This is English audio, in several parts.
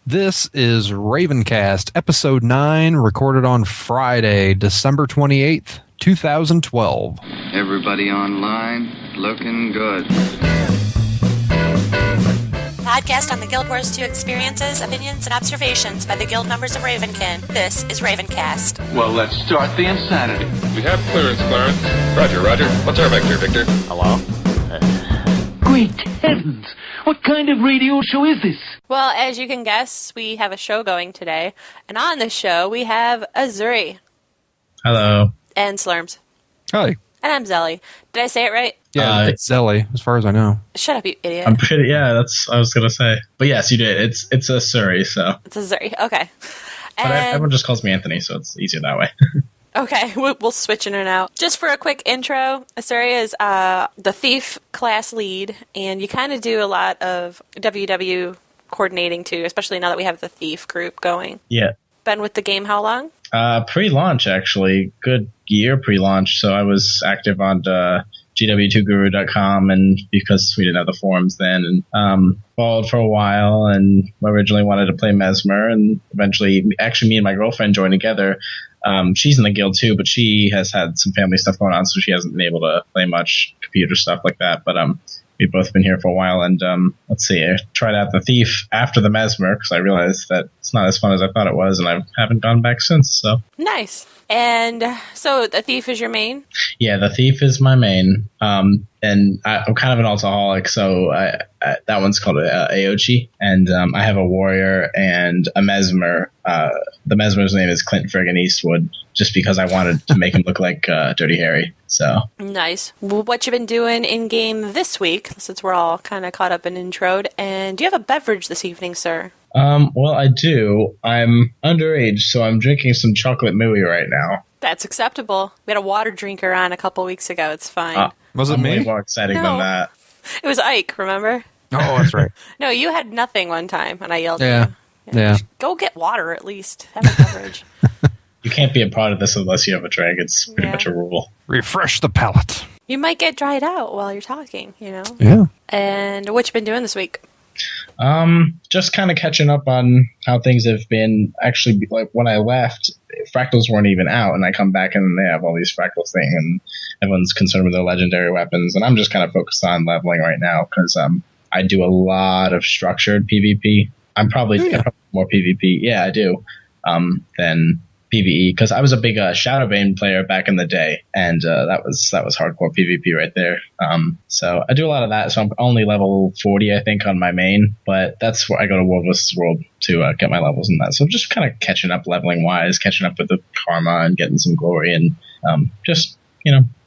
This is RavenKast, Episode 9, recorded on Friday, December 28th, 2012. Everybody online, looking good. Podcast on the Guild Wars 2 experiences, opinions, and observations by the guild members of Ravenkin. This is RavenKast. Well, let's start the insanity. We have clearance, Clarence. Roger. What's our vector, Victor? Hello? Great heavens! What kind of radio show is this? Well, as you can guess, we have a show going today. And on this show, we have Azuri. Hello. And Slurms. Hi. And I'm Zelly. Did I say it right? Yeah, it's Zelly, as far as I know. Shut up, you idiot. I'm pretty, that's I was going to say. But yes, you did. It's a Surrey, so. It's Azuri, okay. But everyone just calls me Anthony, so it's easier that way. Okay, we'll switch in and out. Just for a quick intro, Asuri is the Thief class lead, and you kind of do a lot of WW coordinating too, especially now that we have the Thief group going. Yeah. Been with the game how long? Pre-launch, actually. Good year pre-launch, so I was active on GW2guru.com, and because we didn't have the forums then, and followed for a while, and originally wanted to play Mesmer, and eventually, actually me and my girlfriend joined together. She's in the guild too, but she has had some family stuff going on, so she hasn't been able to play much computer stuff like that. But we've both been here for a while, and let's see, I tried out the Thief after the Mesmer because I realized that it's not as fun as I thought it was, and I haven't gone back since. So nice. And so the Thief is your main? Yeah, the Thief is my main, and I'm kind of an alcoholic, so that one's called Aochi, and I have a warrior and a Mesmer. The Mesmer's name is Clint Friggin Eastwood, just because I wanted to make him look like Dirty Harry. So nice. Well, what you been doing in game this week, since we're all kind of caught up in introed, and do you have a beverage this evening, sir? Well, I do. I'm underage, so I'm drinking some chocolate mooey right now. That's acceptable. We had a water drinker on a couple weeks ago. It's fine. Was it I'm me? way more exciting than that. It was Ike, remember? Oh, that's right. No, you had nothing one time, and I yelled Yeah. at you. Yeah. Go get water at least. Have a beverage. You can't be a part of this unless you have a drink. It's pretty much a rule. Refresh the palate. You might get dried out while you're talking, you know? Yeah. And what you been doing this week? Just kind of catching up on how things have been. Actually, like when I left, fractals weren't even out, and I come back and they have all these fractals thing, and everyone's concerned with their legendary weapons, and I'm just kind of focused on leveling right now because I do a lot of structured PvP. I'm probably more PvP. Yeah, I do. Than PvE, because I was a big Shadowbane player back in the day, and that was hardcore PvP right there. So I do a lot of that. So I'm only level 40, I think, on my main, but that's where I go to World vs. World to get my levels in that. So I'm just kind of catching up leveling wise, catching up with the karma and getting some glory, and just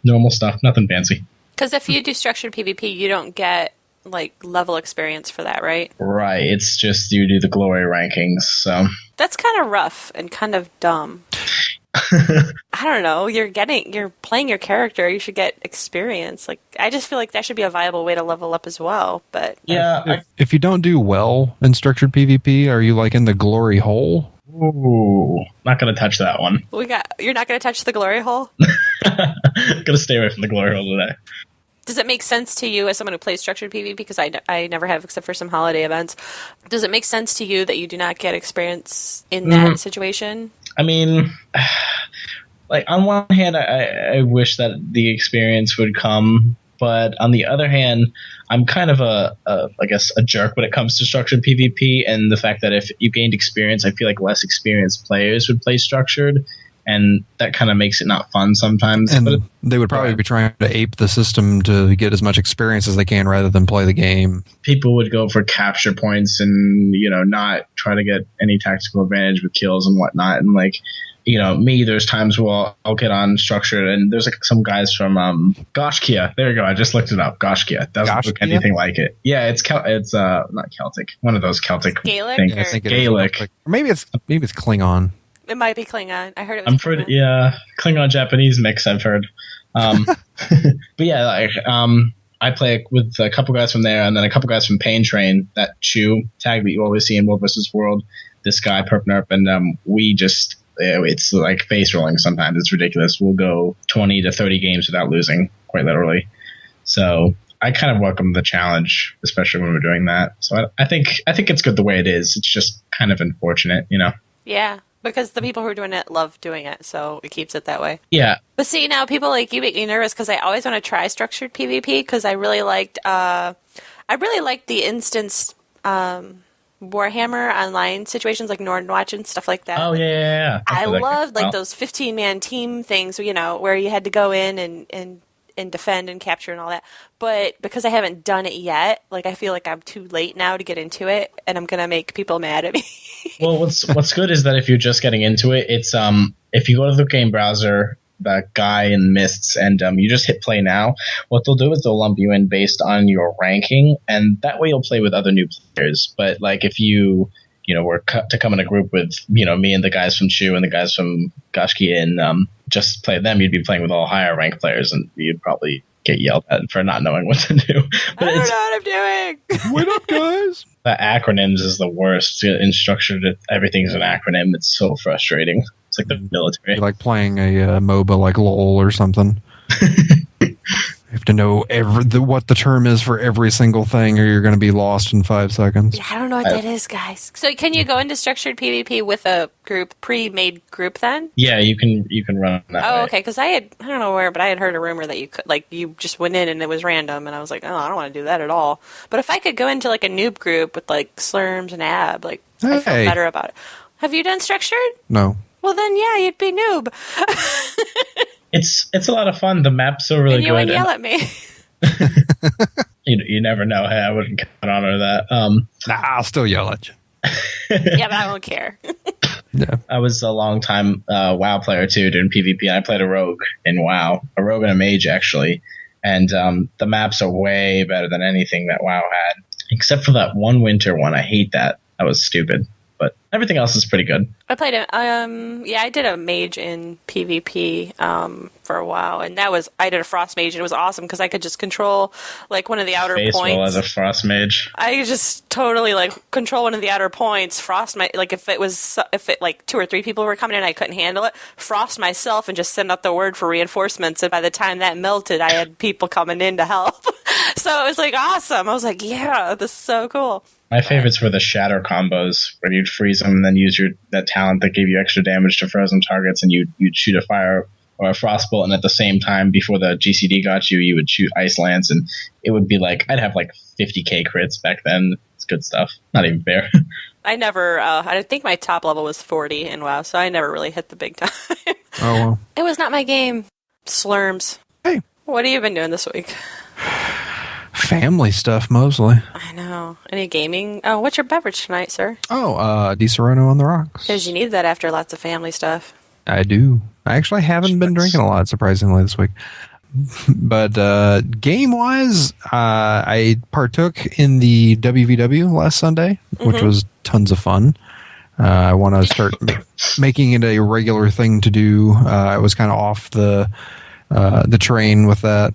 normal stuff, nothing fancy. Because if you do structured PvP, you don't get like level experience for that, right? Right. It's just you do the glory rankings. So that's kind of rough and kind of dumb. I don't know. You're playing your character. You should get experience. Like, I just feel like that should be a viable way to level up as well. But yeah, if you don't do well in structured PvP, are you like in the glory hole? Ooh, not gonna touch that one. You're not gonna touch the glory hole? Gonna stay away from the glory hole today. Does it make sense to you as someone who plays structured PvP? Because I never have, except for some holiday events. Does it make sense to you that you do not get experience in that situation? I mean, like on one hand, I wish that the experience would come, but on the other hand, I'm kind of I guess a jerk when it comes to structured PvP, and the fact that if you gained experience, I feel like less experienced players would play structured. And that kind of makes it not fun sometimes. And they would probably be trying to ape the system to get as much experience as they can rather than play the game. People would go for capture points and, not try to get any tactical advantage with kills and whatnot. And me, there's times where I'll get on structured, and there's like some guys from Goshkia. There you go. I just looked it up. Goshkia. Doesn't look anything like it. Yeah, it's not Celtic. One of those Celtic Gaelic things. I think Gaelic. Or maybe it's Klingon. It might be Klingon. I heard it was I'm pretty, Klingon Japanese mix, I've heard. But yeah, I play with a couple guys from there, and then a couple guys from Pain Train, that Chew tag that you always see in World vs. World. This guy, Perp Nerp, and we just, it's like face rolling sometimes. It's ridiculous. We'll go 20 to 30 games without losing, quite literally. So I kind of welcome the challenge, especially when we're doing that. So I think it's good the way it is. It's just kind of unfortunate, you know. Yeah, because the people who are doing it love doing it, so it keeps it that way. Yeah. But see, now people like you make me nervous because I always want to try structured PvP because I really liked the instance Warhammer online situations like Nordwatch and stuff like that. Oh yeah. I loved like those 15-man team things, you know, where you had to go in and defend and capture and all that. But because I haven't done it yet, like I feel like I'm too late now to get into it, and I'm gonna make people mad at me. Well, what's good is that if you're just getting into it, it's if you go to the game browser, that guy in mists, and you just hit play now, what they'll do is they'll lump you in based on your ranking, and that way you'll play with other new players. But like if you were to come in a group with me and the guys from Chu and the guys from Gashki and just play them, you'd be playing with all higher ranked players, and you'd probably get yelled at for not knowing what to do. But I don't know what I'm doing. What up, guys? The acronyms is the worst. In structured, everything's an acronym. It's so frustrating. It's like the military. Like playing a MOBA like LOL or something. You have to know what the term is for every single thing, or you're going to be lost in 5 seconds. Yeah, I don't know what that is, guys. So can you go into structured PvP with a pre-made group then? Yeah, you can run that way. Oh, okay, because I don't know where, but I had heard a rumor that you could, like, you just went in and it was random, and I was like, oh, I don't want to do that at all. But if I could go into, like, a noob group with, like, Slurms and Ab, like, I feel better about it. Have you done structured? No. Well, then, yeah, you'd be noob. It's a lot of fun. The maps are really and you good. would yell at me. You never know. Hey, I wouldn't count on her that. Nah, I'll still yell at you. Yeah, but I won't care. Yeah. I was a long time WoW player too, doing PvP. And I played a rogue in WoW, a rogue and a mage actually, and the maps are way better than anything that WoW had, except for that one winter one. I hate that. That was stupid. But everything else is pretty good. I played I did a mage in PvP for a while, and I did a frost mage, and it was awesome because I could just control like one of the outer points. As a frost mage, I just totally like control one of the outer points, frost my like if it like 2 or 3 people were coming in, I couldn't handle it, frost myself, and just send out the word for reinforcements. And by the time that melted, I had people coming in to help. So it was like awesome. I was like, yeah, this is so cool. My favorites were the shatter combos, where you'd freeze them and then use that talent that gave you extra damage to frozen targets, and you'd shoot a fire or a frostbolt, and at the same time, before the GCD got you, you would shoot ice lance, and it would be like, I'd have like 50k crits back then. It's good stuff. Not even fair. I never, I think my top level was 40 in WoW, so I never really hit the big time. Oh, well. It was not my game. Slurms. Hey. What have you been doing this week? Family stuff, mostly. I know. Any gaming? Oh, what's your beverage tonight, sir? Oh, Di Serono on the rocks. Because you need that after lots of family stuff. I do. I actually haven't been drinking a lot, surprisingly, this week. But game-wise, I partook in the WVW last Sunday, which was tons of fun. I want to start making it a regular thing to do. I was kind of off the train with that.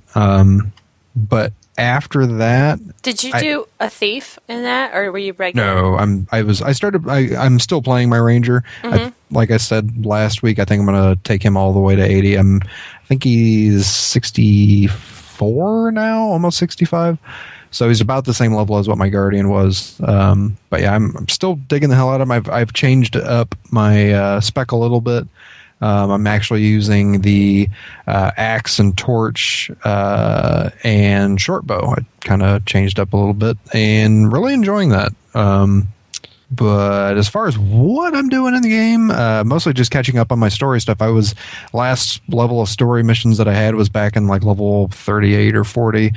But after that, did you do a thief in that, or were you regular? No, I'm still playing my ranger. Like I said last week, I think I'm going to take him all the way to 80. I think he's 64 now, almost 65. So he's about the same level as what my guardian was. But yeah, I'm still digging the hell out of him. I've changed up my spec a little bit. I'm actually using the axe and torch and short bow. I kind of changed up a little bit and really enjoying that. But as far as what I'm doing in the game, mostly just catching up on my story stuff. Last level of story missions that I had was back in like level 38 or 40.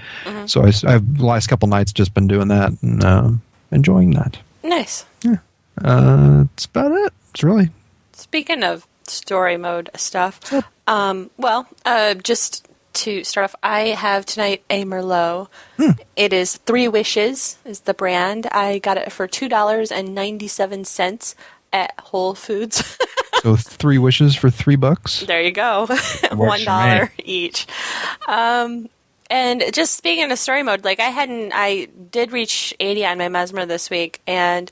So I've the last couple nights just been doing that and enjoying that. Nice. Yeah. That's about it. It's really. Speaking of story mode stuff, just to start off, I have tonight a Merlot. It is 3 Wishes is the brand. I got it for $2.97 at Whole Foods. So 3 wishes for $3. There you go. $1 each. And just speaking of story mode, like I did reach 80 on my Mesmer this week, and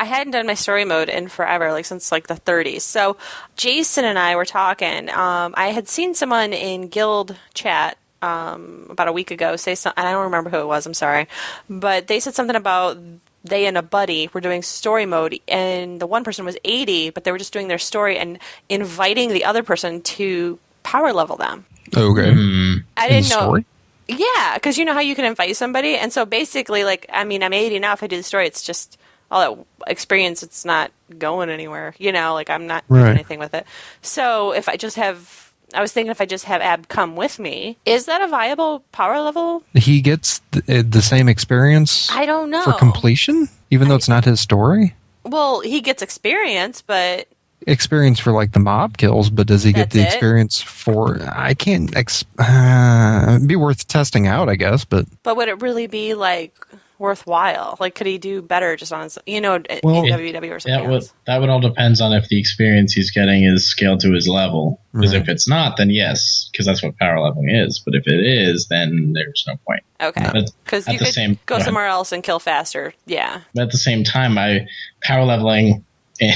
I hadn't done my story mode in forever, like since like the 30s. So Jason and I were talking. I had seen someone in guild chat about a week ago say something. I don't remember who it was. I'm sorry, but they said something about they and a buddy were doing story mode, and the one person was 80, but they were just doing their story and inviting the other person to power level them. Okay. I didn't know. Story? Yeah, because you know how you can invite somebody, and so basically, like, I mean, I'm 80 now. If I do the story, it's just all that experience. It's not going anywhere. You know, like I'm not doing anything with it. So if I just have. I was thinking if I just have Ab come with me, is that a viable power level? He gets the same experience. I don't know. For completion, even though it's not his story. Well, he gets experience, but experience for like the mob kills. But does he get the experience for? I can't. It'd be worth testing out, I guess. But would it really be like worthwhile? Like, could he do better just on his, in WW or something else? That would all depends on if the experience he's getting is scaled to his level. Because if it's not, then yes, because that's what power leveling is. But if it is, then there's no point. Okay. Because you could go somewhere else and kill faster. Yeah. But at the same time, power leveling in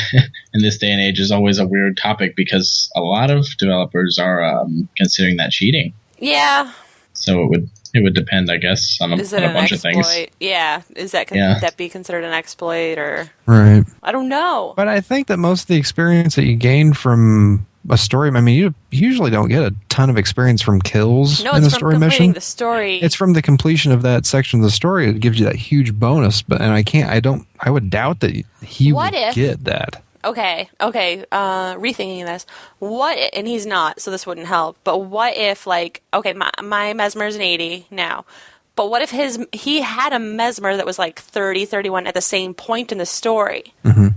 this day and age is always a weird topic because a lot of developers are considering that cheating. Yeah. So it would depend, I guess, on a bunch of things. Yeah. Could that be considered an exploit or? Right. I don't know. But I think that most of the experience that you gain from a story, I mean, you usually don't get a ton of experience from kills in the story mission. The story. It's from the completion of that section of the story. It gives you that huge bonus. I would doubt that he would get that. Okay. Rethinking this. And he's not, so this wouldn't help. But what if, like, okay, my Mesmer is an 80 now. But what if he had a Mesmer that was like 30, 31 at the same point in the story? Mm-hmm.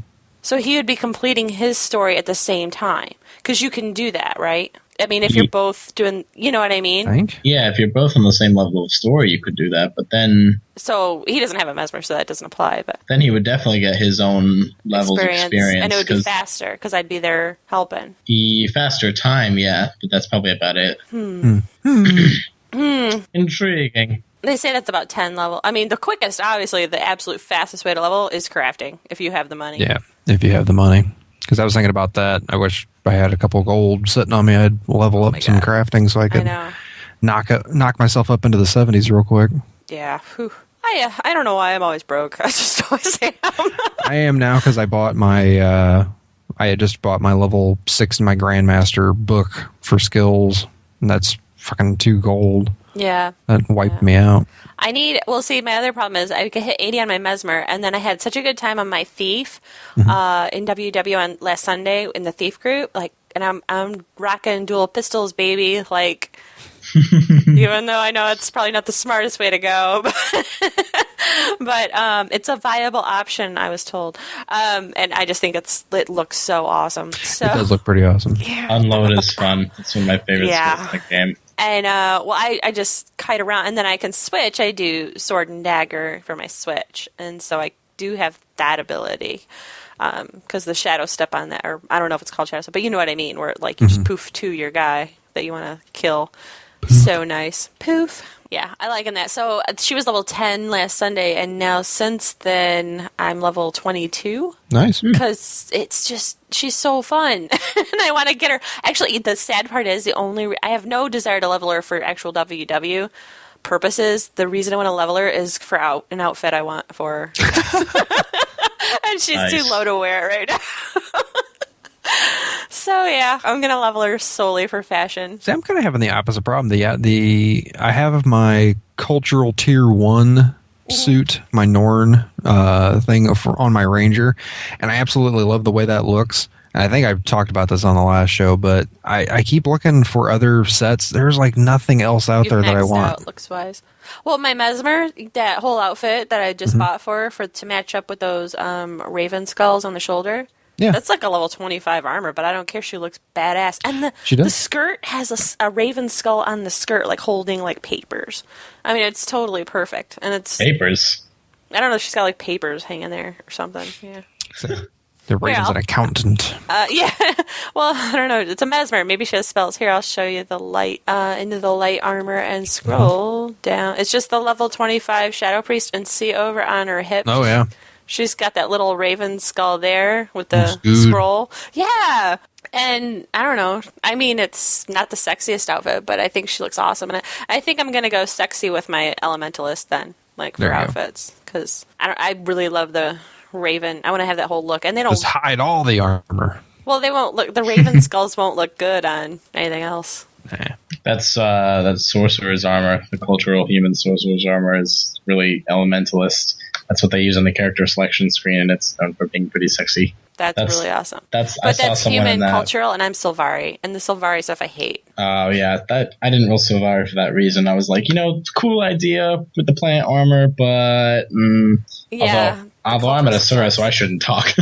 So he would be completing his story at the same time. Because you can do that, right? I mean, if you're both doing, you know what I mean? Yeah, if you're both on the same level of story, you could do that. But then... So he doesn't have a Mesmer, so that doesn't apply. But then he would definitely get his own levels of experience. And it would be faster, because I'd be there helping. Faster time, yeah. But that's probably about it. Intriguing. They say that's about 10 level. I mean, the quickest, obviously, the absolute fastest way to level is crafting, if you have the money. Yeah, if you have the money. Because I was thinking about that. I wish I had a couple gold sitting on me. I'd level up some crafting so I could knock myself up into the 70s real quick. Yeah. Whew. I don't know why I'm always broke. I just always am. I am now because I bought my... I had just bought my level 6 in my Grandmaster book for skills. And that's fucking 2 gold. Yeah. That wiped me out. See, my other problem is I could hit 80 on my Mesmer, and then I had such a good time on my Thief in WW on last Sunday in the Thief group, like, and I'm rocking dual pistols, baby, like, even though I know it's probably not the smartest way to go, but it's a viable option, I was told, and I just think it looks so awesome. So, it does look pretty awesome. Yeah. Unload is fun. It's one of my favorite skills in the game. And, I just kite around, and then I can switch. I do sword and dagger for my switch, and so I do have that ability. Because the shadow step on that, or I don't know if it's called shadow step, but you know what I mean, where, like, you just poof to your guy that you want to kill. Poof. So nice. Poof. Yeah, I like that. So she was level 10 last Sunday, and now since then, I'm level 22. Nice. Because it's just, she's so fun. And I want to get her. Actually, the sad part is I have no desire to level her for actual WW purposes. The reason I want to level her is for an outfit I want for her. And she's too low to wear it right now. So yeah, I'm gonna level her solely for fashion. See, I'm kind of having the opposite problem. I have my cultural tier 1 suit, my Norn thing on my Ranger, and I absolutely love the way that looks. And I think I've talked about this on the last show, but I keep looking for other sets. There's like nothing else out there that I want. Looks wise. Well, my Mesmer, that whole outfit that I just bought for to match up with those Raven skulls on the shoulder. Yeah. That's like a level 25 armor, but I don't care. She looks badass. And the skirt has a raven skull on the skirt, like holding like papers. I mean, it's totally perfect. And it's papers. I don't know. She's got like papers hanging there or something. Yeah. The Raven's an accountant. Yeah. Well, I don't know. It's a Mesmer. Maybe she has spells. Here, I'll show you the light into the light armor and scroll down. It's just the level 25 Shadow Priest, and see over on her hip. Oh, yeah. She's got that little raven skull there with the scroll. Yeah. And I don't know. I mean, it's not the sexiest outfit, but I think she looks awesome. And I think I'm going to go sexy with my Elementalist then, like for outfits. Because I really love the Raven. I want to have that whole look. And they don't just hide all the armor. Well, they won't look. The Raven skulls won't look good on anything else. Nah. That's Sorcerer's armor. The cultural human Sorcerer's armor is really Elementalist. That's what they use on the character selection screen, and it's known for being pretty sexy. That's really awesome. That's human cultural, and I'm Sylvari, and the Sylvari stuff I hate. Oh yeah, I didn't roll Sylvari for that reason. I was like, it's a cool idea with the plant armor, but although I'm an Asura, so I shouldn't talk.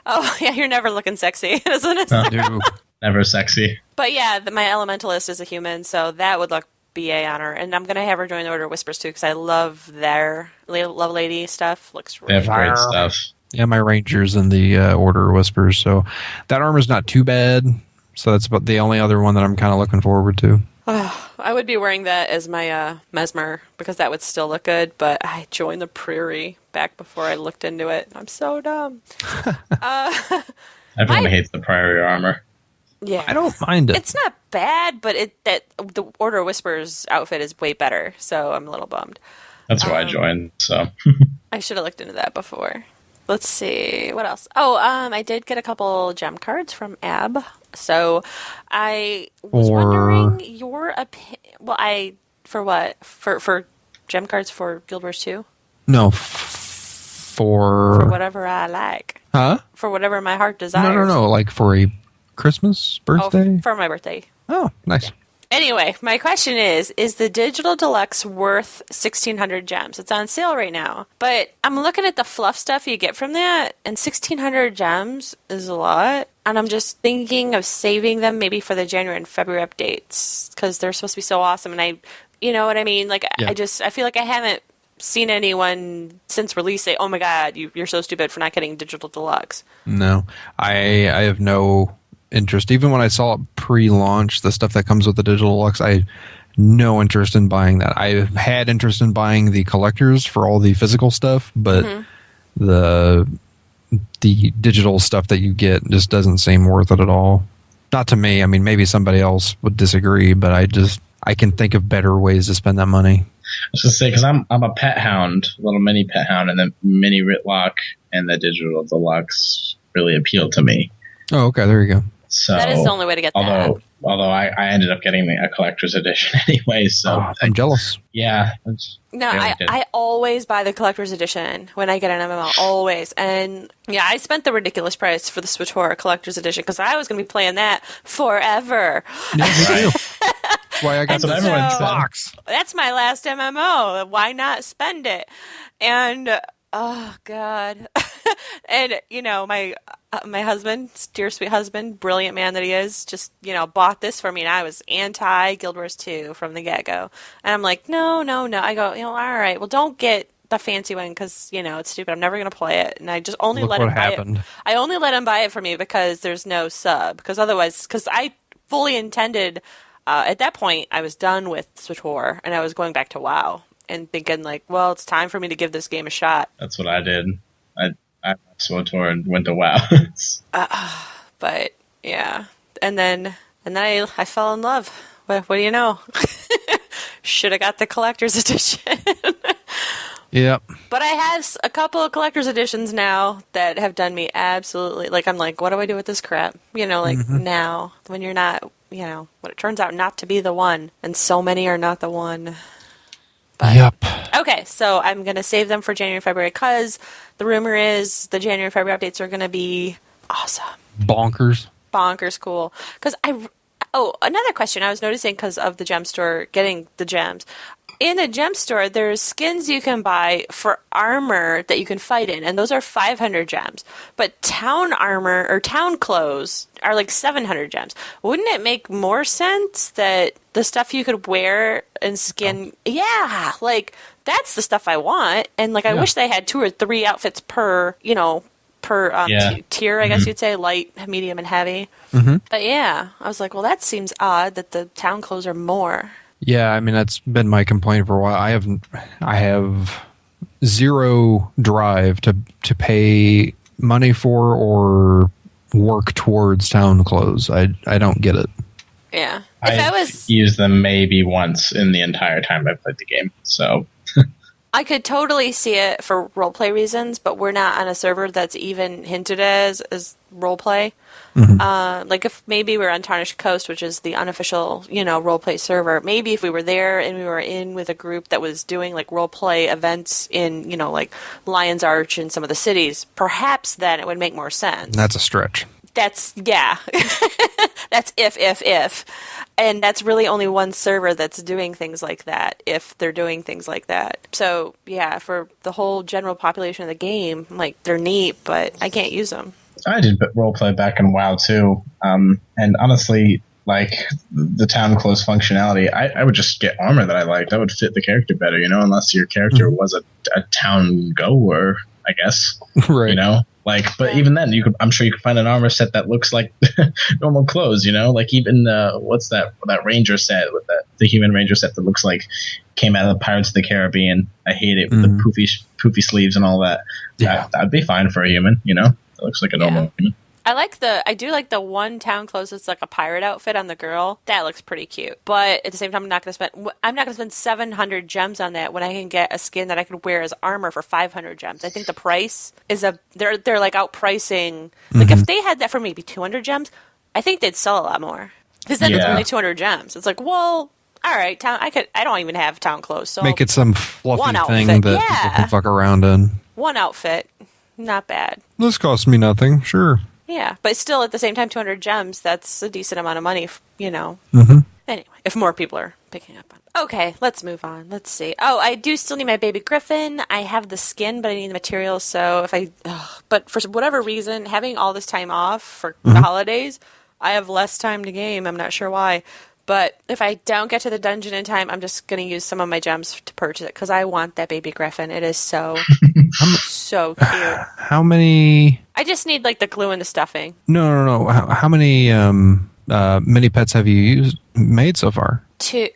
Oh yeah, you're never looking sexy, isn't it? No. Never sexy. But yeah, my Elementalist is a human, so that would look BA on her, and I'm gonna have her join the Order of Whispers too, because I love their Love Lady stuff. Looks really they have great stuff. Yeah, my Ranger's in the Order of Whispers, so that armor's not too bad. So that's about the only other one that I'm kind of looking forward to. I would be wearing that as my Mesmer, because that would still look good, but I joined the Prairie back before I looked into it. I'm so dumb. Everyone hates the Prairie armor. Yeah, I don't mind it. It's not bad, but the Order of Whispers outfit is way better, so I'm a little bummed. That's why I joined. So I should have looked into that before. Let's see what else. Oh, I did get a couple gem cards from Ab. So I was wondering your opinion. Well, for what? For gem cards for Guild Wars 2? No, for whatever I like. Huh? For whatever my heart desires. No. Like for a Christmas birthday? Oh, for my birthday. Oh, nice. Yeah. Anyway, my question is the Digital Deluxe worth 1,600 gems? It's on sale right now. But I'm looking at the fluff stuff you get from that, and 1,600 gems is a lot. And I'm just thinking of saving them maybe for the January and February updates, because they're supposed to be so awesome. And you know what I mean? Like, yeah. I feel like I haven't seen anyone since release say, oh my god, you're so stupid for not getting Digital Deluxe. No, I have no interest. Even when I saw it pre-launch, the stuff that comes with the Digital Deluxe, I had no interest in buying that. I had interest in buying the collectors for all the physical stuff, but the digital stuff that you get just doesn't seem worth it at all. Not to me. I mean, maybe somebody else would disagree, but I can think of better ways to spend that money. I was going to say, because I'm a pet hound, a little mini pet hound, and the mini Ritlock and the Digital Deluxe really appealed to me. Oh, okay. There you go. So, that is the only way to get that. Although I ended up getting a collector's edition anyway, so I'm jealous. Yeah. No, I always buy the collector's edition when I get an MMO, always. And yeah, I spent the ridiculous price for the SWTOR collector's edition because I was going to be playing that forever. Yeah, me too. That's why I got the box. That's my last MMO. Why not spend it? And oh god. And my husband, dear sweet husband, brilliant man that he is, just bought this for me, and I was anti Guild Wars 2 from the get-go. And I'm like, no. I go, all right, well, don't get the fancy one because it's stupid. I'm never going to play it. And I just only let him buy it. I only let him buy it for me because there's no sub. Because I fully intended, at that point, I was done with SWTOR, and I was going back to WoW and thinking like, well, it's time for me to give this game a shot. That's what I did. I SWTOR and went to WoW. But yeah, and then I fell in love. What do you know? Should have got the collector's edition. Yep. But I have a couple of collector's editions now that have done me absolutely I'm like, what do I do with this crap? Now when you're not, when it turns out not to be the one, and so many are not the one. But, yep. Okay, so I'm going to save them for January, February, because the rumor is the January, February updates are going to be awesome. Bonkers cool. Because another question I was noticing because of the gem store, getting the gems. In the gem store, there's skins you can buy for armor that you can fight in, and those are 500 gems. But town armor or town clothes are like 700 gems. Wouldn't it make more sense that the stuff you could wear and skin... Yeah, that's the stuff I want. And I wish they had 2 or 3 outfits per tier, I guess you'd say, light, medium, and heavy. Mm-hmm. But yeah, I was like, well, that seems odd that the town clothes are more. Yeah, I mean, that's been my complaint for a while. I have zero drive to pay money for or work towards town clothes. I don't get it. Yeah. I've used them maybe once in the entire time I've played the game. So I could totally see it for roleplay reasons, but we're not on a server that's even hinted as roleplay. Like if maybe we're on Tarnished Coast, which is the unofficial, roleplay server. Maybe if we were there and we were in with a group that was doing like roleplay events in, like Lion's Arch and some of the cities, perhaps then it would make more sense. That's a stretch. That's if. And that's really only one server that's doing things like that, if they're doing things like that. So, yeah, for the whole general population of the game, like, they're neat, but I can't use them. I did roleplay back in WoW, too. And honestly, like, the town close functionality, I would just get armor that I liked. That would fit the character better, unless your character was a town goer, I guess. Right. But even then, I'm sure you could find an armor set that looks like normal clothes, like even what's that ranger set with the human ranger set that looks like came out of the Pirates of the Caribbean. I hate it with the poofy sleeves and all that. Yeah, that'd be fine for a human, It looks like a normal human. I do like the one town clothes that's like a pirate outfit on the girl. That looks pretty cute. But at the same time, I'm not going to spend 700 gems on that when I can get a skin that I could wear as armor for 500 gems. I think the price is they're like outpricing. Like if they had that for maybe 200 gems, I think they'd sell a lot more. Because then it's only 200 gems. It's like, well, all right, I don't even have town clothes. So make it some fluffy thing outfit. that people can fuck around in. One outfit, not bad. This costs me nothing, sure. Yeah, but still, at the same time, 200 gems, that's a decent amount of money, Anyway, if more people are picking up on it. Okay, let's move on. Let's see. Oh, I do still need my baby griffin. I have the skin, but I need the materials, so but for whatever reason, having all this time off for the holidays, I have less time to game. I'm not sure why. But if I don't get to the dungeon in time, I'm just going to use some of my gems to purchase it, because I want that baby griffin. It is so, so cute. How many... I just need, like, the glue and the stuffing. No. How many mini pets have you made so far? Two.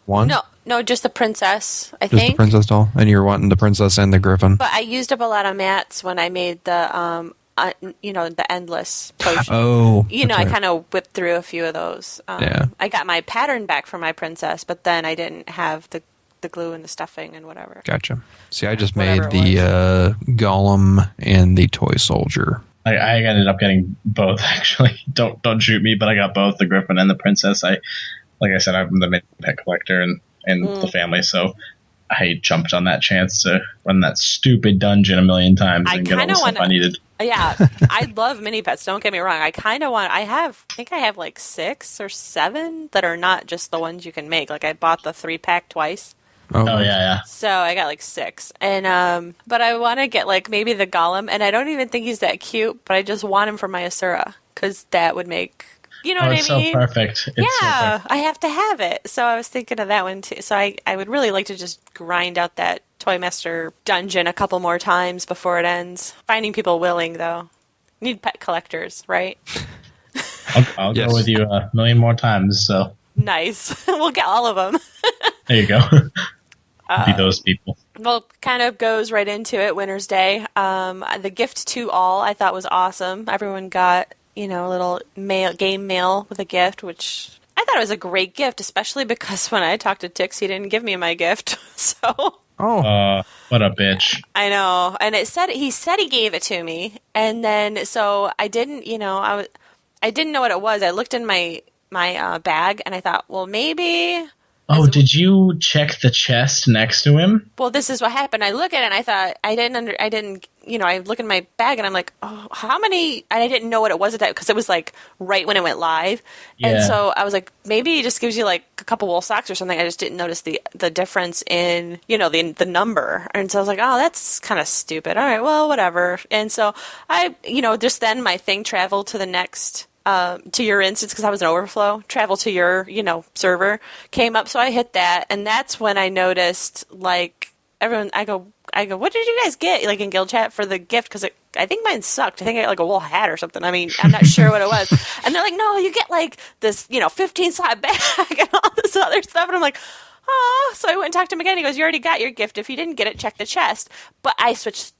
One? No, just the princess, I just think. The princess doll? And you're wanting the princess and the griffin? But I used up a lot of mats when I made the... the endless potion. Oh. I kind of whipped through a few of those. I got my pattern back for my princess, but then I didn't have the glue and the stuffing and whatever. Gotcha. See, I just made the golem and the toy soldier. I ended up getting both, actually. Don't shoot me, but I got both, the griffin and the princess. Like I said, I'm the main pet collector in the family, so I jumped on that chance to run that stupid dungeon a million times and get all the stuff I needed. Yeah, I love mini pets. Don't get me wrong. I think I have like 6 or 7 that are not just the ones you can make. Like I bought the 3-pack twice. Oh yeah. So I got like 6, and but I want to get like maybe the golem, and I don't even think he's that cute, but I just want him for my Asura because that would make. You know what I mean? It's so perfect. I have to have it. So I was thinking of that one too. So I would really like to just grind out that Toy Master dungeon a couple more times before it ends. Finding people willing, though. Need pet collectors, right? I'll go with you a million more times. So nice. We'll get all of them. There you go. Be those people. Well, kind of goes right into it. Winter's Day. The gift to all I thought was awesome. Everyone got a little game mail with a gift, which I thought it was a great gift, especially because when I talked to Tix, he didn't give me my gift. So. Oh. What a bitch. I know. And he said he gave it to me. And then, so I didn't, I didn't know what it was. I looked in my bag and I thought, well, maybe. Oh, did you check the chest next to him? Well, this is what happened. I look at it and I thought, I look in my bag and I'm like, oh, how many? And I didn't know what it was at that because it was like right when it went live. Yeah. And so I was like, maybe he just gives you like a couple wool socks or something. I just didn't notice the difference in, the number. And so I was like, oh, that's kind of stupid. All right, well, whatever. And so I, just then my thing traveled to the next to your instance because I was an overflow, travel to your, server, came up. So I hit that. And that's when I noticed, like, everyone, I go, what did you guys get, like, in guild chat for the gift? Because I think mine sucked. I think I got, like, a wool hat or something. I mean, I'm not sure what it was. And they're like, no, you get, like, this, 15-slot bag and all this other stuff. And I'm like, oh. So I went and talked to him again. He goes, you already got your gift. If you didn't get it, check the chest. But I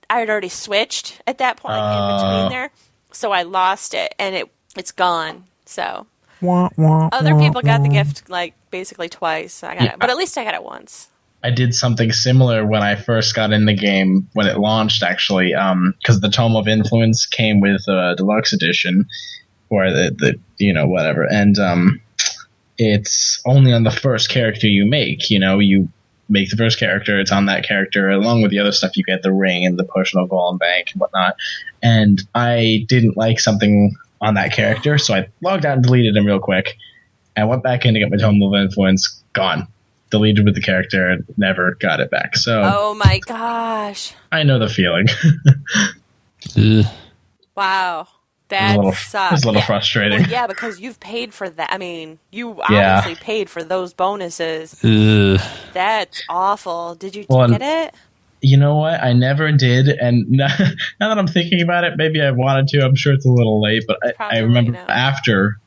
had already switched at that point in between there. so I lost it, and it's gone. So Wah, wah, other wah, people got the wah. gift like basically twice. I got it, but at least I got it once. I did something similar when I first got in the game when it launched, actually, because the Tome of Influence came with a deluxe edition, or the whatever, and it's only on the first character you make. You make the first character, it's on that character, along with the other stuff. You get the ring and the personal goal and bank and whatnot. And I didn't like something on that character, so I logged out and deleted him real quick. I went back in to get my Tome of Influence, gone. Deleted with the character, never got it back. So, Oh my gosh! I know the feeling. Ugh. Wow, that It was sucks. a little frustrating. Well, yeah, because you've paid for that. I mean, you Yeah. obviously paid for those bonuses. Ugh. That's awful. Did you Well, get it? You know what? I never did, and now that I'm thinking about it, maybe I wanted to. I'm sure it's a little late, but I Probably remember now. after,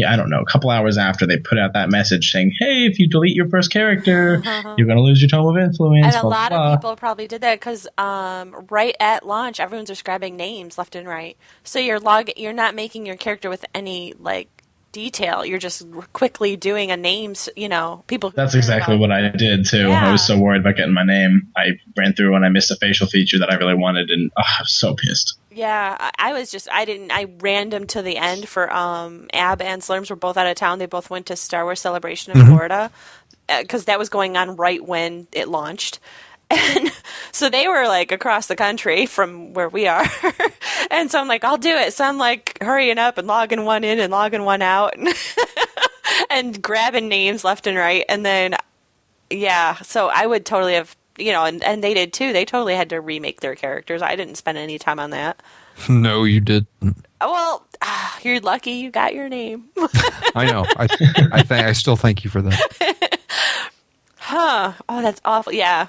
I don't know, a couple hours after, they put out that message saying, hey, if you delete your first character, you're going to lose your Tome of Influence. And a blah, lot blah. of people probably did that because right at launch, everyone's just grabbing names left and right. So you're not making your character with any detail. You're just quickly doing a names. People. Who That's care exactly about- what I did, too. Yeah. I was so worried about getting my name. I ran through and I missed a facial feature that I really wanted, and I was so pissed. Yeah, I random to the end for Ab and Slurms were both out of town. They both went to Star Wars Celebration in Florida because that was going on right when it launched. And so they were across the country from where we are. And so I'm like, I'll do it. So I'm hurrying up and logging one in and logging one out and grabbing names left and right. And then, yeah, so I would totally have, and they did too. They totally had to remake their characters. I didn't spend any time on that. No, you did. Well, you're lucky you got your name. I know. I still thank you for that. Huh. Oh, that's awful. Yeah.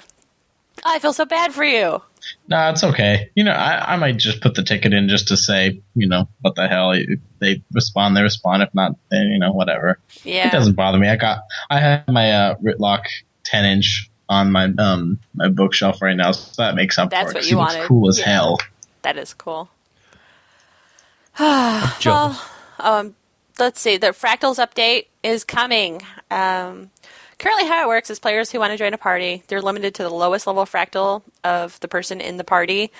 I feel so bad for you. No, it's okay. I might just put the ticket in just to say, what the hell. If they respond, they respond. If not, then, whatever. Yeah. It doesn't bother me. I have my Ritlock 10-inch on my my bookshelf right now, so that makes up That's for it. what 'cause you he looks wanted. cool as Yeah. hell. That is cool. Jealous. Let's see. The Fractals update is coming. Currently how it works is players who want to join a party, they're limited to the lowest level fractal of the person in the party.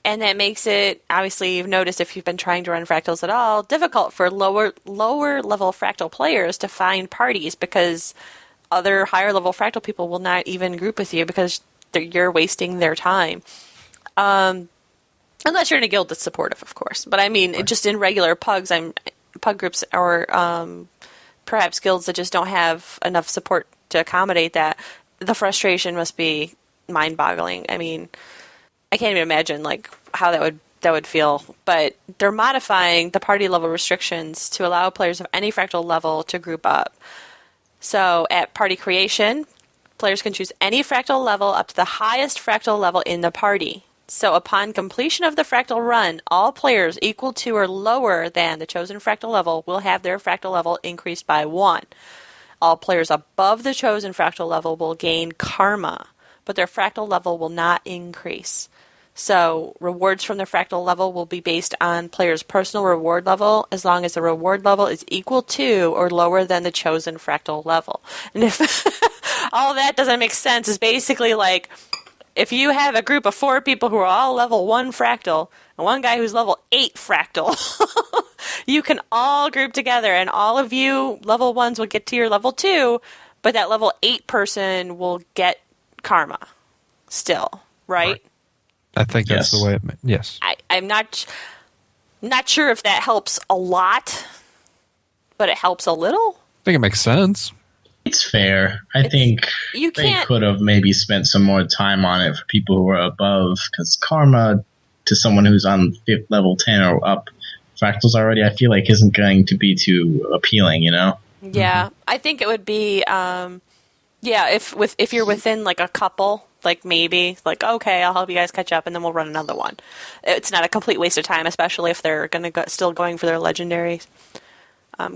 And that makes it, obviously, you've noticed if you've been trying to run fractals at all, difficult for lower level fractal players to find parties because other higher level fractal people will not even group with you because you're wasting their time. Unless you're in a guild that's supportive, of course. But I mean, just in regular pugs, pug groups or perhaps guilds that just don't have enough support to accommodate that, the frustration must be mind-boggling. I mean, I can't even imagine how that would feel. But they're modifying the party level restrictions to allow players of any fractal level to group up. So at party creation, players can choose any fractal level up to the highest fractal level in the party. So upon completion of the fractal run, all players equal to or lower than the chosen fractal level will have their fractal level increased by 1. All players above the chosen fractal level will gain karma, but their fractal level will not increase. So rewards from the fractal level will be based on players' personal reward level as long as the reward level is equal to or lower than the chosen fractal level. And if all that doesn't make sense, is basically if you have a group of 4 people who are all level 1 fractal and one guy who's level 8 fractal, you can all group together and all of you level 1s will get to your level 2, but that level 8 person will get karma still, right? I think that's Yes. the way yes. I'm not sure if that helps a lot, but it helps a little. I think it makes sense. It's fair. I think You they can't. could have maybe spent some more time on it for people who are above, because karma to someone who's on level 10 or up fractals already, I feel like isn't going to be too appealing, Yeah, I think it would be. If you're within a couple, maybe okay, I'll help you guys catch up, and then we'll run another one. It's not a complete waste of time, especially if they're still going for their legendaries.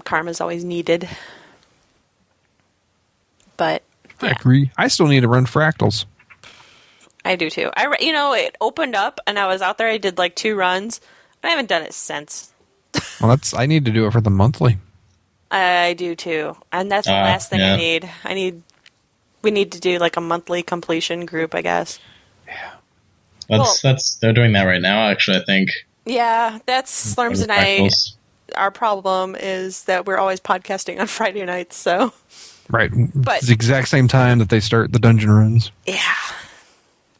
Karma's always needed, but I yeah, agree. I still need to run fractals. I do too. It opened up, and I was out there. I did 2 runs. I haven't done it since. Well, I need to do it for the monthly. I do too, and that's the last thing I need. We need to do like a monthly completion group, I guess. They're doing that right now. Actually, I think. Yeah, that's Slurms and I. Our problem is that we're always podcasting on Friday nights, so. Right, but it's the exact same time that they start the dungeon runs. Yeah,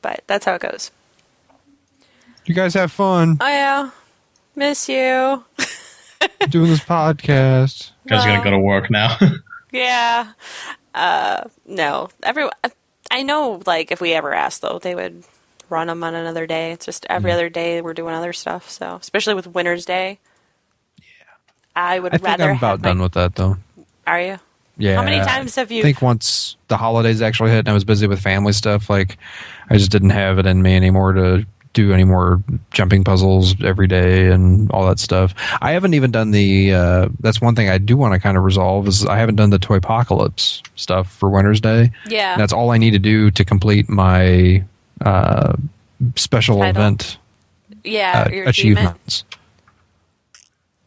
but that's how it goes. You guys have fun. Oh yeah, miss you. Doing this podcast. You guys are gonna go to work now. Yeah. No. Everyone. I know. Like, if we ever asked, though, they would run them on another day. It's just every other day we're doing other stuff. So, especially with Winter's Day. Yeah. I think I'm about done with that, though. Are you? Yeah. How many times have you? I think once the holidays actually hit and I was busy with family stuff, like I just didn't have it in me anymore to do any more jumping puzzles every day and all that stuff. I haven't even done that's one thing I do want to kind of resolve is I haven't done the Toypocalypse stuff for Winter's Day. Yeah. And that's all I need to do to complete my special Title. Event your achievements.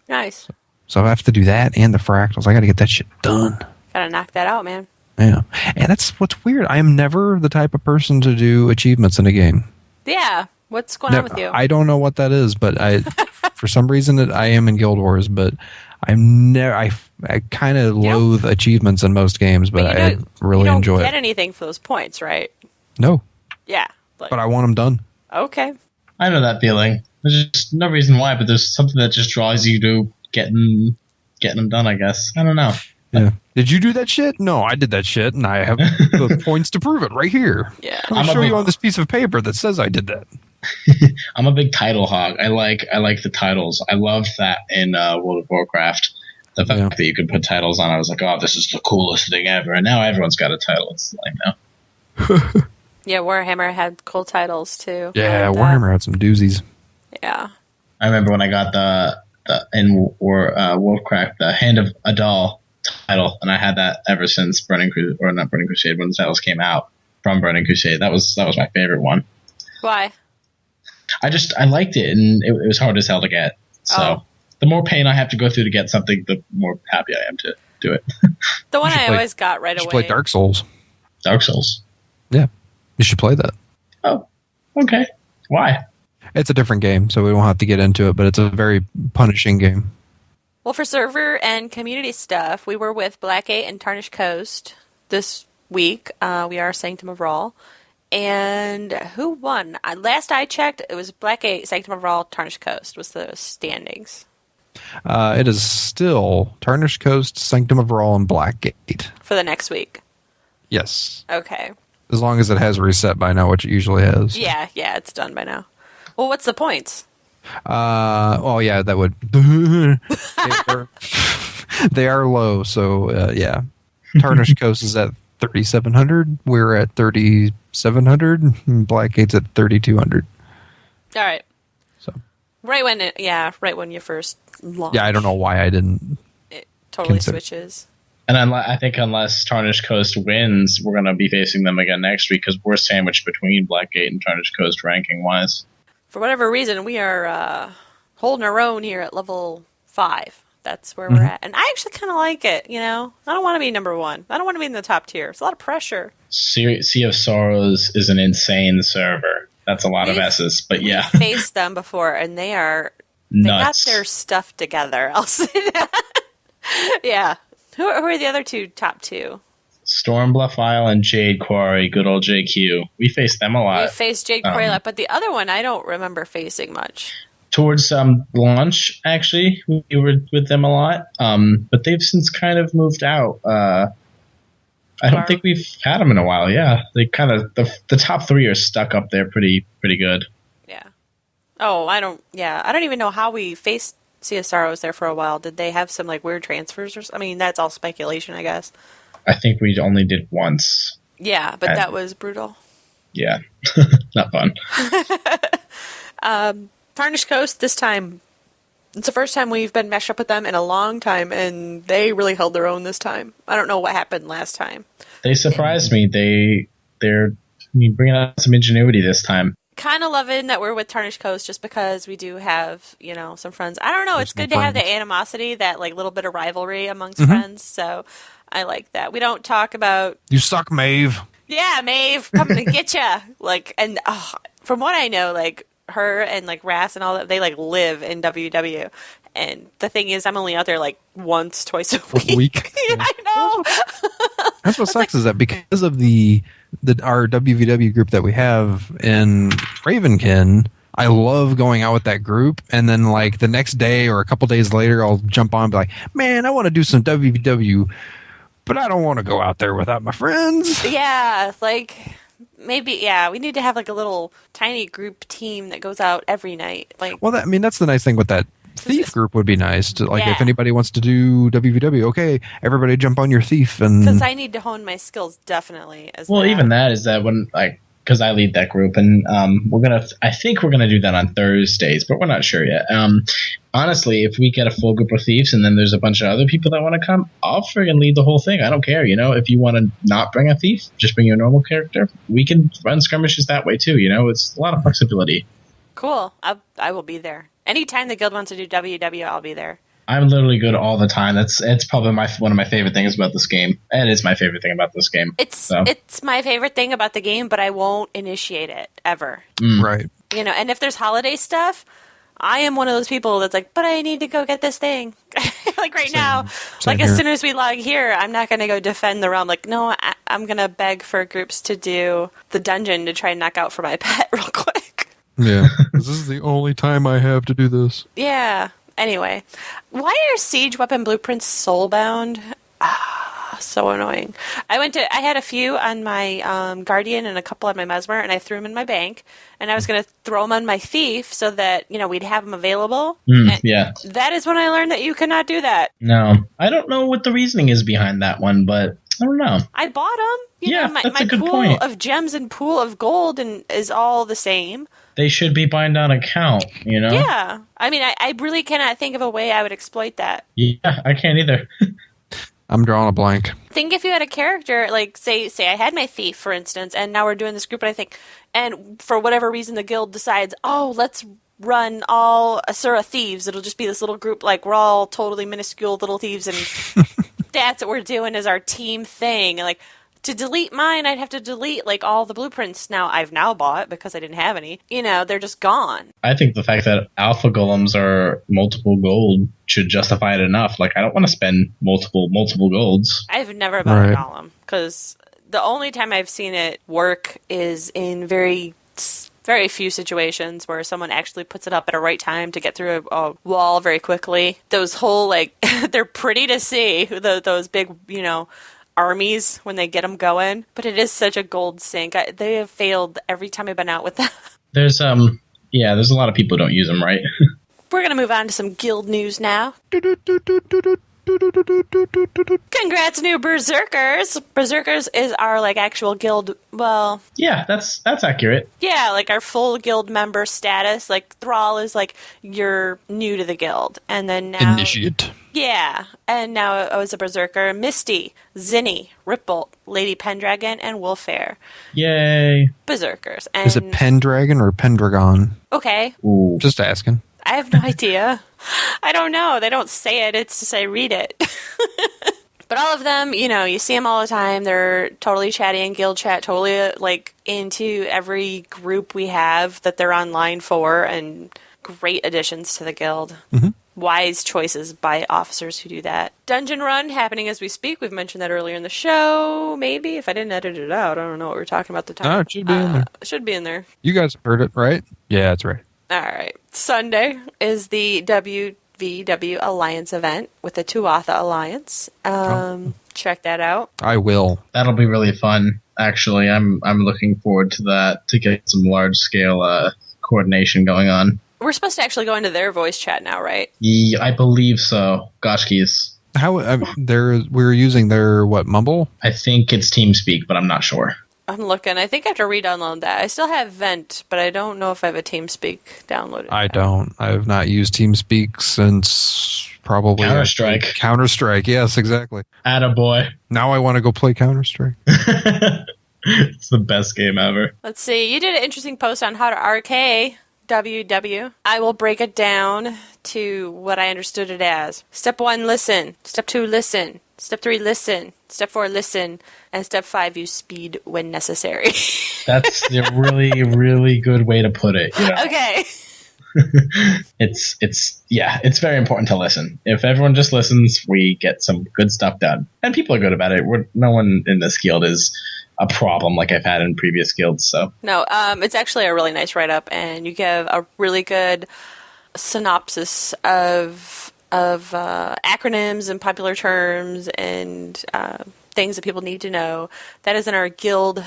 Nice. So I have to do that and the fractals. I got to get that shit done. Gotta knock that out, man. Yeah. And that's what's weird. I am never the type of person to do achievements in a game. Yeah. What's going on with you? I don't know what that is, but for some reason I am in Guild Wars, but I kind of loathe achievements in most games, but I really enjoy it. You don't get anything for those points, right? No. Yeah. But I want them done. Okay. I know that feeling. There's just no reason why, but there's something that just draws you to getting them done, I guess. I don't know. Yeah. Did you do that shit? No, I did that shit, and I have the points to prove it right here. Yeah. I'll show you on this piece of paper that says I did that. I'm a big title hog. I like the titles. I loved that in World of Warcraft. The fact that you could put titles on, I was like, oh, this is the coolest thing ever. And now everyone's got a title. It's like, no. Yeah, Warhammer had cool titles too. Yeah, Warhammer had some doozies. Yeah. I remember when I got in Warcraft, the Hand of Adal title, and I had that ever since Burning Crusade, or not Burning Crusade, when the titles came out from Burning Crusade. That was my favorite one. Why? I liked it, and it was hard as hell to get. So the more pain I have to go through to get something, the more happy I am to do it. The one I always got right away. You should play Dark Souls. Dark Souls? Yeah. You should play that. Oh, okay. Why? It's a different game, so we won't have to get into it, but it's a very punishing game. Well, for server and community stuff, we were with Blackgate and Tarnished Coast this week. We are Sanctum of Rawl. And who won? Last I checked, it was Blackgate, Sanctum of Rawl, Tarnished Coast was the standings. It is still Tarnished Coast, Sanctum of Rawl, and Blackgate. For the next week? Yes. Okay. As long as it has reset by now, which it usually has. Yeah, it's done by now. Well, what's the points? Oh yeah, that would. They are low, so yeah. Tarnished Coast is at 3,700. We're at 3,700. Blackgate's at 3,200. All right. So. Right when you first launched. Yeah, I don't know why I didn't. It totally switches. And I think unless Tarnished Coast wins, we're going to be facing them again next week because we're sandwiched between Blackgate and Tarnished Coast ranking-wise. For whatever reason, we are holding our own here at level 5. That's where we're at. And I actually kind of like it, you know? I don't want to be number 1. I don't want to be in the top tier. It's a lot of pressure. Sea of Sorrows is an insane server. That's a lot of S's, but yeah. We've faced them before, and they got their stuff together. I'll say that. Yeah. Who are the other top two? Stormbluff Isle, Jade Quarry, good old JQ. We faced them a lot. We faced Jade Quarry a lot, but the other one I don't remember facing much. Towards launch, actually, we were with them a lot, but they've since kind of moved out. I don't think we've had them in a while. Yeah, they kind of the top 3 are stuck up there, pretty good. Yeah. Oh, I don't even know how we faced CSR was there for a while. Did they have some like weird transfers or something? I mean, that's all speculation, I guess. I think we only did once. Yeah, but that was brutal. Yeah, not fun. Tarnished Coast this time. It's the first time we've been meshed up with them in a long time, and they really held their own this time. I don't know what happened last time. They surprised me. They're bringing out some ingenuity this time. kind of loving that we're with Tarnished Coast just because we do have, some friends. I don't know. It's good to have the animosity, that like little bit of rivalry amongst friends. So I like that. We don't talk about, You suck, Maeve. yeah, Maeve, coming to get ya. From what I know, like her and like Ras and all that, they like live in WW. And the thing is, I'm only out there like once, twice a week. Yeah, I know. That's what sucks, is that because of our WVW group that we have in Ravenkin, I love going out with that group, and then like the next day or a couple days later, I'll jump on and be like, man, I want to do some WVW, but I don't want to go out there without my friends. Yeah, like maybe, we need to have like a little tiny group team that goes out every night. Like, well, that's the nice thing with that. Thief group would be nice to, like, if anybody wants to do WVW, okay, everybody jump on your thief. And because I need to hone my skills definitely. Even that is that when, like, because I lead that group, and I think we're gonna do that on Thursdays, but we're not sure yet. Honestly, if we get a full group of thieves and then there's a bunch of other people that want to come, I'll friggin' lead the whole thing. I don't care, if you want to not bring a thief, just bring your normal character. We can run skirmishes that way too. It's a lot of flexibility. Cool. I will be there. Anytime the guild wants to do WW, I'll be there. I'm literally good all the time. It's probably one of my favorite things about this game. It is my favorite thing about this game. It's my favorite thing about the game, but I won't initiate it ever. Right. And if there's holiday stuff, I am one of those people that's like, but I need to go get this thing. Like right now, like as soon as we log here, I'm not going to go defend the realm. Like, no, I'm going to beg for groups to do the dungeon to try and knock out for my pet real quick. Yeah, this is the only time I have to do this. Yeah. Anyway, why are siege weapon blueprints soulbound? So annoying. I had a few on my Guardian and a couple on my Mesmer, and I threw them in my bank, and I was going to throw them on my Thief so that, we'd have them available. Yeah. That is when I learned that you cannot do that. No. I don't know what the reasoning is behind that one, but I don't know. I bought them. That's a good pool point. of gems and pool of gold is all the same. They should be bind on account, Yeah. I mean, I really cannot think of a way I would exploit that. Yeah, I can't either. I'm drawing a blank. Think if you had a character, like, say I had my thief, for instance, and now we're doing this group, and for whatever reason the guild decides, let's run all Asura thieves. It'll just be this little group, like, we're all totally minuscule little thieves, and that's what we're doing as our team thing. And, like, to delete mine, I'd have to delete, like, all the blueprints I've now bought because I didn't have any. They're just gone. I think the fact that alpha golems are multiple gold should justify it enough. Like, I don't want to spend multiple golds. I've never bought a golem because the only time I've seen it work is in very, very few situations where someone actually puts it up at a right time to get through a wall very quickly. Those whole, like, they're pretty to see, those big, armies when they get them going, but it is such a gold sink. They have failed every time I've been out with them. There's a lot of people who don't use them, right? We're gonna move on to some guild news now. Congrats, new Berserkers! Berserkers is our, like, actual guild, well... Yeah, that's accurate. Yeah, like, our full guild member status. Like, Thrall is, like, you're new to the guild. And then now... Initiate. Yeah, and now I was a Berserker. Misty, Zinni, Ripbolt, Lady Pendragon, and Wolfhair. Yay! Berserkers. And... Is it Pendragon or Pendragon? Okay. Ooh. Just asking. I have no idea. I don't know. They don't say it. It's just I read it. But all of them, you see them all the time. They're totally chatty in guild chat, totally, like, into every group we have that they're online for, and great additions to the guild. Mm-hmm. Wise choices by officers who do that. Dungeon Run happening as we speak. We've mentioned that earlier in the show. Maybe. If I didn't edit it out, I don't know what we were talking about at the time. No, it should be in there. It should be in there. You guys heard it, right? Yeah, that's right. All right. Sunday is the WVW Alliance event with the Tuatha Alliance. Check that out. I will. That'll be really fun. Actually, I'm looking forward to that, to get some large scale coordination going on. We're supposed to actually go into their voice chat now, right? Yeah, I believe so. Gosh, keys. We're using their Mumble? I think it's TeamSpeak, but I'm not sure. I'm looking. I think I have to re-download that. I still have Vent, but I don't know if I have a TeamSpeak downloaded. I don't. I have not used TeamSpeak since probably Counter-Strike. Counter-Strike, yes, exactly. Attaboy. Now I want to go play Counter-Strike. It's the best game ever. Let's see. You did an interesting post on how to RK WW. I will break it down to what I understood it as. Step 1, listen. Step 2, listen. Step 3, listen. Step 4, listen. And step 5, use speed when necessary. That's a really, really good way to put it. You know? Okay. It's very important to listen. If everyone just listens, we get some good stuff done. And people are good about it. No one in this guild is a problem like I've had in previous guilds. So No, it's actually a really nice write-up, and you give a really good synopsis of acronyms and popular terms and things that people need to know. That is in our guild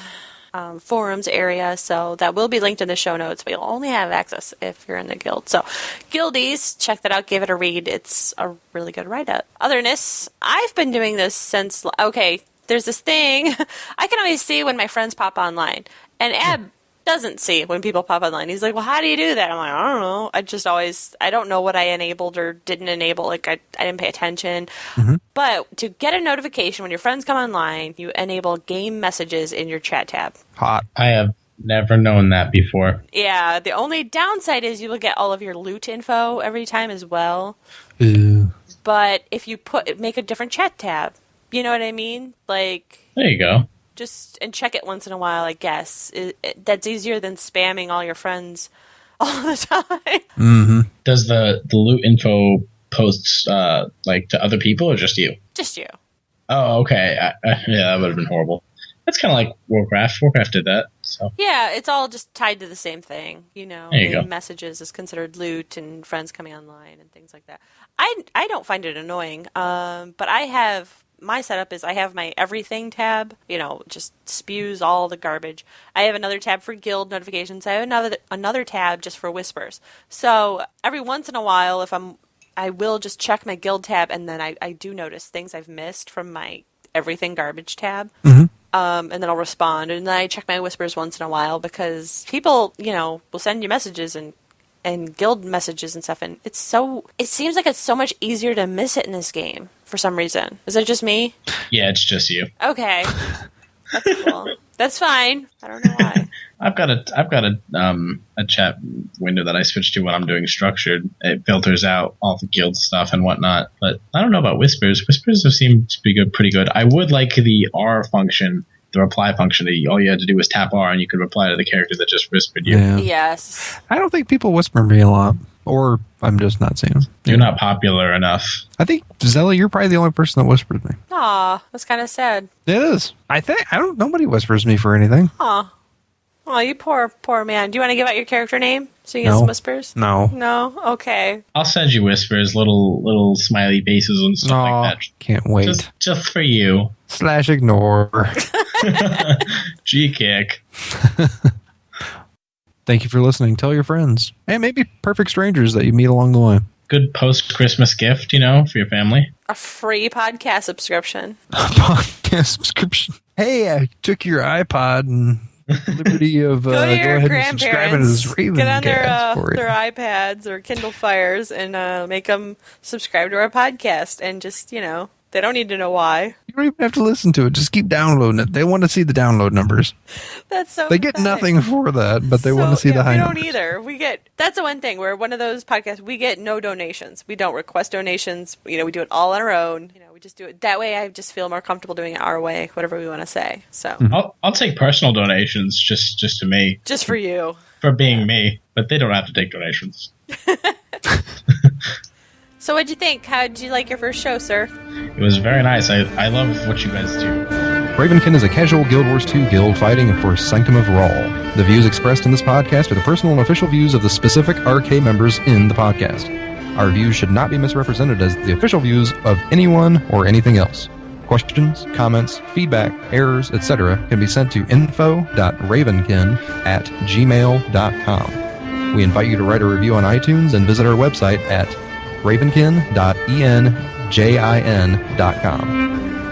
forums area, so that will be linked in the show notes, but you'll only have access if you're in the guild. So guildies, check that out, give it a read. It's a really good write-up. Otherness, I've been doing this since, there's this thing, I can always see when my friends pop online, and Ab doesn't see when people pop online. He's like, well, how do you do that? I'm like, I don't know. I don't know what I enabled or didn't enable. Like, I didn't pay attention. Mm-hmm. But to get a notification when your friends come online, you enable game messages in your chat tab. Hot. I have never known that before. Yeah, the only downside is you will get all of your loot info every time as well. Ew. But if you make a different chat tab, you know what I mean? Like, there you go. And check it once in a while, I guess. That's easier than spamming all your friends all the time. Mm-hmm. Does the loot info posts to other people or just you? Just you. Oh, okay. Yeah, that would have been horrible. That's kind of like Warcraft. Warcraft did that. So yeah, it's all just tied to the same thing. You know, there you go. Messages is considered loot, and friends coming online and things like that. I don't find it annoying, but I have. My setup is I have my everything tab, just spews all the garbage. I have another tab for guild notifications. I have another tab just for whispers. So every once in a while, I will just check my guild tab, and then I do notice things I've missed from my everything garbage tab. Mm-hmm. And then I'll respond, and then I check my whispers once in a while because people, will send you messages and guild messages and stuff, and it seems like it's so much easier to miss it in this game for some reason. Is it just me? Yeah, it's just you. Okay. That's cool. That's fine. I don't know why. I've got a chat window that I switch to when I'm doing structured. It filters out all the guild stuff and whatnot, but I don't know about whispers. Whispers have seemed to be pretty good. I would like the R function, the reply function. All you had to do was tap R and you could reply to the character that just whispered you. Yeah. Yes. I don't think people whisper me a lot, or I'm just not seeing them. You're not popular enough. I think, Zelly, you're probably the only person that whispers me. Aw, that's kind of sad. It is. Nobody whispers me for anything. Aw. Oh, you poor man. Do you want to give out your character name so you get some whispers? No. No? Okay. I'll send you whispers, little smiley faces and stuff like that. Can't wait. Just for you. /ignore. G-kick. Thank you for listening. Tell your friends. And maybe perfect strangers that you meet along the way. Good post-Christmas gift, for your family. A free podcast subscription. Podcast subscription. Hey, I took your iPod and liberty of go to your ahead and subscribe to this RavenKast get on their iPads or Kindle Fires and make them subscribe to our podcast, and just they don't need to know why. You don't even have to listen to it. Just keep downloading it. They want to see the download numbers. That's so. They get nothing for that, but they want to see the high numbers. We don't either. That's the one thing. We're one of those podcasts. We get no donations. We don't request donations. We do it all on our own. We just do it that way. I just feel more comfortable doing it our way, whatever we want to say. So I'll take personal donations just to me. Just for you. For being me, but they don't have to take donations. So what'd you think? How'd you like your first show, sir? It was very nice. I love what you guys do. Ravenkin is a casual Guild Wars 2 guild fighting for Sanctum of Raw. The views expressed in this podcast are the personal and official views of the specific RK members in the podcast. Our views should not be misrepresented as the official views of anyone or anything else. Questions, comments, feedback, errors, etc. can be sent to info.ravenkin@gmail.com. We invite you to write a review on iTunes and visit our website at ravenkin.enjin.com.